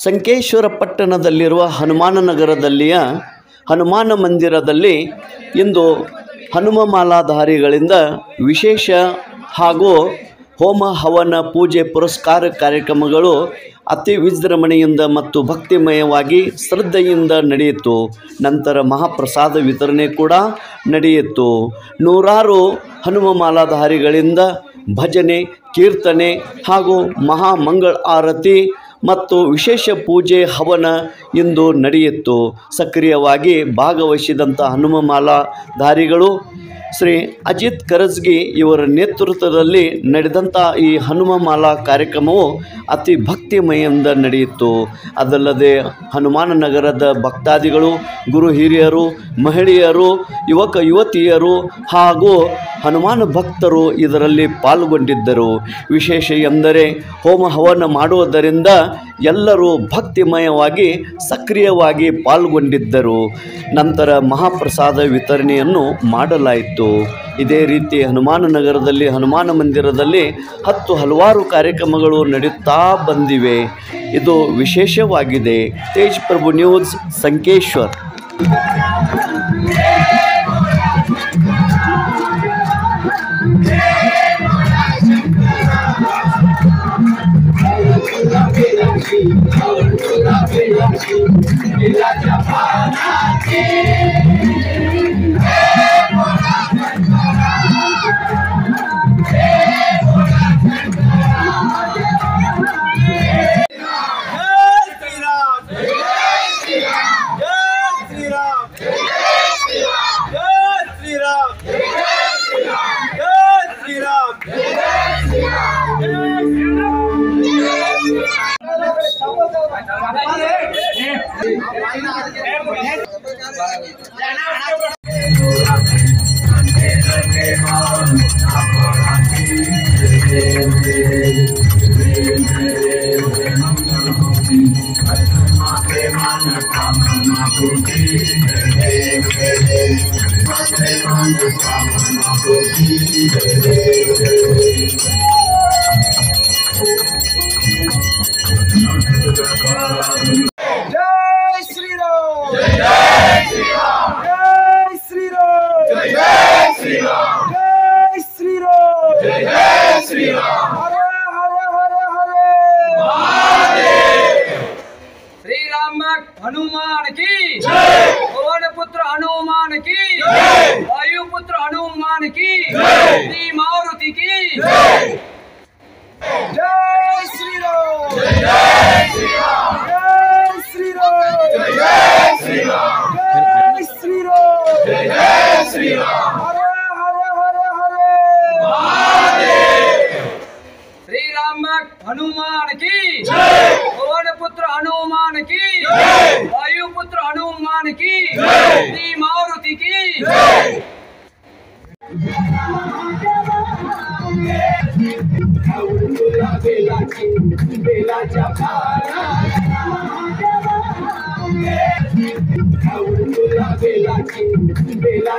ಸಂಕೇಶ್ವರ ಪಟ್ಟಣದಲ್ಲಿರುವ ಹನುಮಾನ ನಗರದಲ್ಲಿಯ ಹನುಮಾನ ಮಂದಿರದಲ್ಲಿ ಇಂದು ಹನುಮ ಮಾಲಾಧಾರಿಗಳಿಂದ ವಿಶೇಷ ಹಾಗೂ ಹೋಮ ಹವನ ಪೂಜೆ ಪುರಸ್ಕಾರ ಕಾರ್ಯಕ್ರಮಗಳು ಅತಿ ವಿಜೃಂಭಣೆಯಿಂದ ಮತ್ತು ಭಕ್ತಿಮಯವಾಗಿ ಶ್ರದ್ಧೆಯಿಂದ ನಡೆಯಿತು. ನಂತರ ಮಹಾಪ್ರಸಾದ ವಿತರಣೆ ಕೂಡ ನಡೆಯಿತು. ನೂರಾರು ಹನುಮ ಮಾಲಾಧಾರಿಗಳಿಂದ ಭಜನೆ, ಕೀರ್ತನೆ ಹಾಗೂ ಮಹಾಮಂಗಳ ಆರತಿ ಮತ್ತು ವಿಶೇಷ ಪೂಜೆ ಹವನ ಇಂದು ನಡೆಯಿತು. ಸಕ್ರಿಯವಾಗಿ ಭಾಗವಹಿಸಿದಂಥ ಹನುಮ ಮಾಲಾಧಾರಿಗಳು ಶ್ರೀ ಅಜಿತ್ ಕರಜ್ಗಿ ಇವರ ನೇತೃತ್ವದಲ್ಲಿ ನಡೆದಂಥ ಈ ಹನುಮ ಮಾಲಾ ಕಾರ್ಯಕ್ರಮವು ಅತಿ ಭಕ್ತಿಮಯದಿಂದ ನಡೆಯಿತು. ಅದಲ್ಲದೆ ಹನುಮಾನ ನಗರದ ಭಕ್ತಾದಿಗಳು, ಗುರು ಹಿರಿಯರು, ಮಹಿಳೆಯರು, ಯುವಕ ಯುವತಿಯರು ಹಾಗೂ ಹನುಮಾನ ಭಕ್ತರು ಇದರಲ್ಲಿ ಪಾಲ್ಗೊಂಡಿದ್ದರು. ವಿಶೇಷ ಎಂದರೆ ಹೋಮ ಹವನ ಮಾಡುವುದರಿಂದ ಎಲ್ಲರೂ ಭಕ್ತಿಮಯವಾಗಿ ಸಕ್ರಿಯವಾಗಿ ಪಾಲ್ಗೊಂಡಿದ್ದರು. ನಂತರ ಮಹಾಪ್ರಸಾದ ವಿತರಣೆಯನ್ನು ಮಾಡಲಾಯಿತು. ಇದೇ ರೀತಿ ಹನುಮಾನ ನಗರದಲ್ಲಿ ಹನುಮಾನ ಮಂದಿರದಲ್ಲಿ ಹಲವಾರು ಕಾರ್ಯಕ್ರಮಗಳು ನಡೆಯುತ್ತಾ ಬಂದಿವೆ. ಇದು ವಿಶೇಷವಾಗಿದೆ. ತೇಜ್ ಪ್ರಭು ನ್ಯೂಸ್, ಸಂಕೇಶ್ವರ್. हनुमान की जय, पवन पुत्र हनुमान की जय, वायु पुत्र हनुमान की जय, श्री मारुति की जय। जय श्री राम, जय श्री राम, जय श्री राम, जय श्री राम, जय श्री राम, जय श्री राम, हरे हरे हरे हरे महादेव। श्री राम हनुमान की जय, पवन पुत्र हनुमान की जय, वायु पुत्र हनुमान की जय, श्री मारुति की जय। बेला